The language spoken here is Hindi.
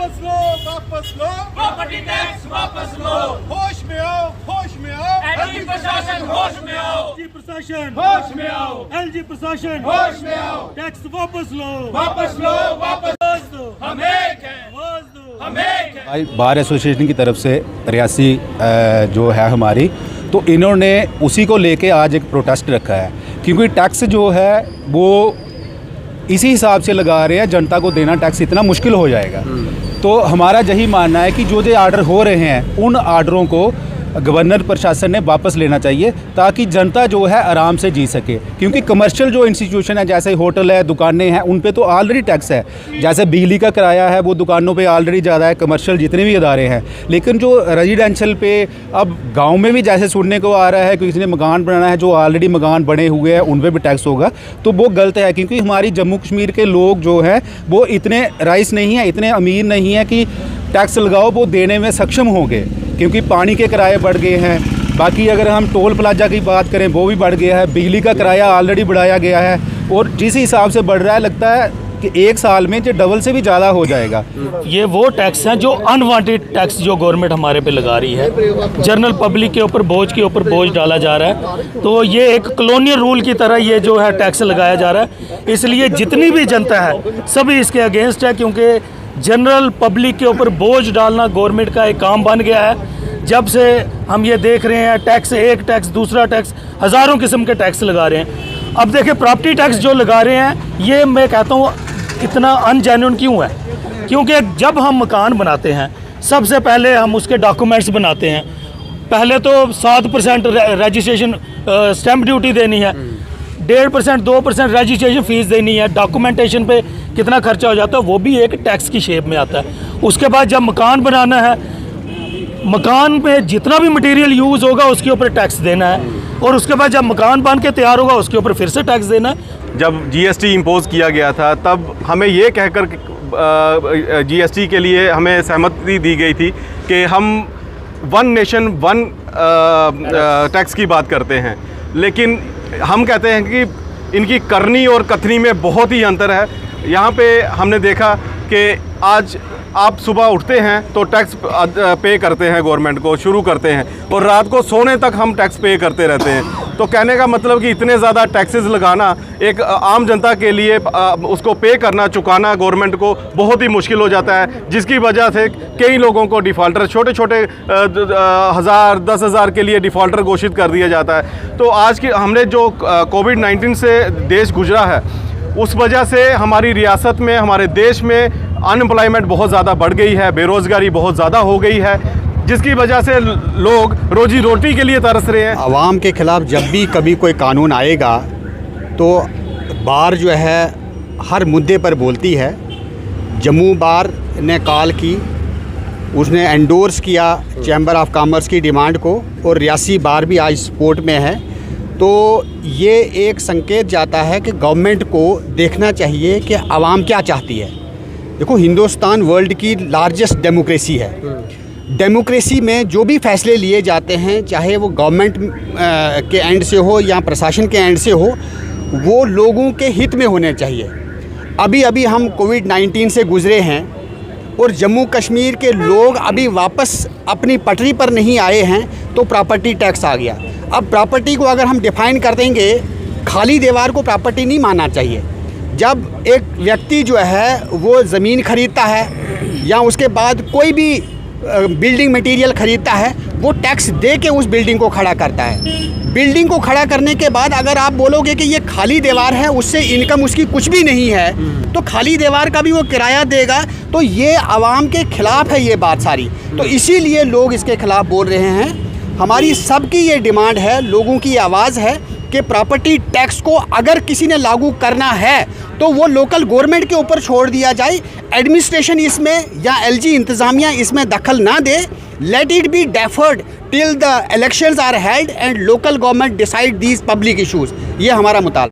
वापस लो, वापस लो, प्रॉपर्टी टैक्स वापस लो। होश में आओ, होश में आओ, एलजी प्रशासन होश में आओ, एलजी प्रशासन होश में आओ, एलजी प्रशासन होश में आओ, टैक्स वापस लो, वापस लो, वापस आवाज दो, हम एक हैं, आवाज दो। हम एक हैं। भाई बार एसोसिएशन की तरफ से रियासी जो है हमारी, तो इन्होंने उसी को लेके आज एक प्रोटेस्ट रखा है, क्योंकि टैक्स जो है वो इसी हिसाब से लगा रहे हैं, जनता को देना टैक्स इतना मुश्किल हो जाएगा। तो हमारा यही मानना है कि जो आर्डर हो रहे हैं उन आर्डरों को गवर्नर प्रशासन ने वापस लेना चाहिए, ताकि जनता जो है आराम से जी सके। क्योंकि कमर्शियल जो इंस्टीट्यूशन है, जैसे होटल है, दुकानें हैं, उन पे तो ऑलरेडी टैक्स है। जैसे बिजली का किराया है, वो दुकानों पे ऑलरेडी ज़्यादा है, कमर्शियल जितने भी इदारे हैं। लेकिन जो रेजिडेंशियल पे अब गांव में भी जैसे सुनने को आ रहा है कि किसी ने मकान बनाना है, जो ऑलरेडी मकान बने हुए हैं उन पर भी टैक्स होगा, तो वो गलत है। क्योंकि हमारी जम्मू कश्मीर के लोग जो हैं वो इतने राइस नहीं हैं, इतने अमीर नहीं हैं कि टैक्स लगाओ वो देने में सक्षम होंगे। क्योंकि पानी के किराए बढ़ गए हैं। बाकी अगर हम टोल प्लाजा की बात करें वो भी बढ़ गया है, बिजली का किराया ऑलरेडी बढ़ाया गया है, और जिस हिसाब से बढ़ रहा है लगता है कि एक साल में जो डबल से भी ज़्यादा हो जाएगा। ये वो टैक्स हैं जो अनवांटेड टैक्स जो गवर्नमेंट हमारे पे लगा रही है, जनरल पब्लिक के ऊपर बोझ डाला जा रहा है। तो ये एक कॉलोनियल रूल की तरह ये जो है टैक्स लगाया जा रहा है। इसलिए जितनी भी जनता है सभी इसके अगेंस्ट है, क्योंकि जनरल पब्लिक के ऊपर बोझ डालना गवर्नमेंट का एक काम बन गया है। जब से हम ये देख रहे हैं टैक्स, एक टैक्स दूसरा टैक्स, हज़ारों किस्म के टैक्स लगा रहे हैं। अब देखिए प्रॉपर्टी टैक्स जो लगा रहे हैं, ये मैं कहता हूँ इतना अनजेन्युइन क्यों है? क्योंकि जब हम मकान बनाते हैं सबसे पहले हम उसके डॉक्यूमेंट्स बनाते हैं। पहले तो 7% रजिस्ट्रेशन स्टैम्प ड्यूटी देनी है, 1.5% 2% रजिस्ट्रेशन फ़ीस देनी है, डॉक्यूमेंटेशन पे कितना खर्चा हो जाता है वो भी एक टैक्स की शेप में आता है। उसके बाद जब मकान बनाना है, मकान पे जितना भी मटेरियल यूज़ होगा उसके ऊपर टैक्स देना है, और उसके बाद जब मकान बन के तैयार होगा उसके ऊपर फिर से टैक्स देना है। जब जीएसटी इम्पोज़ किया गया था तब हमें ये कहकर जीएसटी के लिए हमें सहमति दी गई थी कि हम वन नेशन वन टैक्स की बात करते हैं, लेकिन हम कहते हैं कि इनकी करनी और कथनी में बहुत ही अंतर है। यहाँ पे हमने देखा कि आज आप सुबह उठते हैं तो टैक्स पे करते हैं गवर्नमेंट को, शुरू करते हैं, और रात को सोने तक हम टैक्स पे करते रहते हैं। तो कहने का मतलब कि इतने ज़्यादा टैक्सेस लगाना एक आम जनता के लिए उसको पे करना, चुकाना गवर्नमेंट को बहुत ही मुश्किल हो जाता है, जिसकी वजह से कई लोगों को डिफ़ॉल्टर, छोटे छोटे 1000 10,000 के लिए डिफ़ॉल्टर घोषित कर दिया जाता है। तो आज की हमने जो कोविड-19 से देश गुजरा है, उस वजह से हमारी रियासत में, हमारे देश में अनएम्प्लॉयमेंट बहुत ज़्यादा बढ़ गई है, बेरोज़गारी बहुत ज़्यादा हो गई है, जिसकी वजह से लोग रोजी रोटी के लिए तरस रहे हैं। आवाम के ख़िलाफ़ जब भी कभी कोई कानून आएगा तो बार जो है हर मुद्दे पर बोलती है। जम्मू बार ने कॉल की, उसने एंडोर्स किया चैम्बर ऑफ कॉमर्स की डिमांड को, और रियासी बार भी आज सपोर्ट में है। तो ये एक संकेत जाता है कि गवर्नमेंट को देखना चाहिए कि आवाम क्या चाहती है। देखो, हिंदुस्तान वर्ल्ड की लार्जेस्ट डेमोक्रेसी है। डेमोक्रेसी में जो भी फैसले लिए जाते हैं, चाहे वो गवर्नमेंट के एंड से हो या प्रशासन के एंड से हो, वो लोगों के हित में होने चाहिए। अभी अभी हम कोविड-19 से गुज़रे हैं और जम्मू कश्मीर के लोग अभी वापस अपनी पटरी पर नहीं आए हैं, तो प्रॉपर्टी टैक्स आ गया। अब प्रॉपर्टी को अगर हम डिफ़ाइन कर देंगे, खाली दीवार को प्रॉपर्टी नहीं मानना चाहिए। जब एक व्यक्ति जो है वो ज़मीन ख़रीदता है या उसके बाद कोई भी बिल्डिंग मटेरियल ख़रीदता है, वो टैक्स दे के उस बिल्डिंग को खड़ा करता है। बिल्डिंग को खड़ा करने के बाद अगर आप बोलोगे कि ये खाली दीवार है, उससे इनकम उसकी कुछ भी नहीं है, तो खाली दीवार का भी वो किराया देगा, तो ये आवाम के ख़िलाफ़ है ये बात सारी। तो इसीलिए लोग इसके ख़िलाफ़ बोल रहे हैं। हमारी सबकी ये डिमांड है, लोगों की आवाज़ है कि प्रॉपर्टी टैक्स को अगर किसी ने लागू करना है तो वो लोकल गवर्नमेंट के ऊपर छोड़ दिया जाए। एडमिनिस्ट्रेशन इसमें या एलजी इंतज़ामिया इसमें दखल ना दे। Let it be deferred till the elections are held and local government decide these public issues. ये हमारा मुतालबा।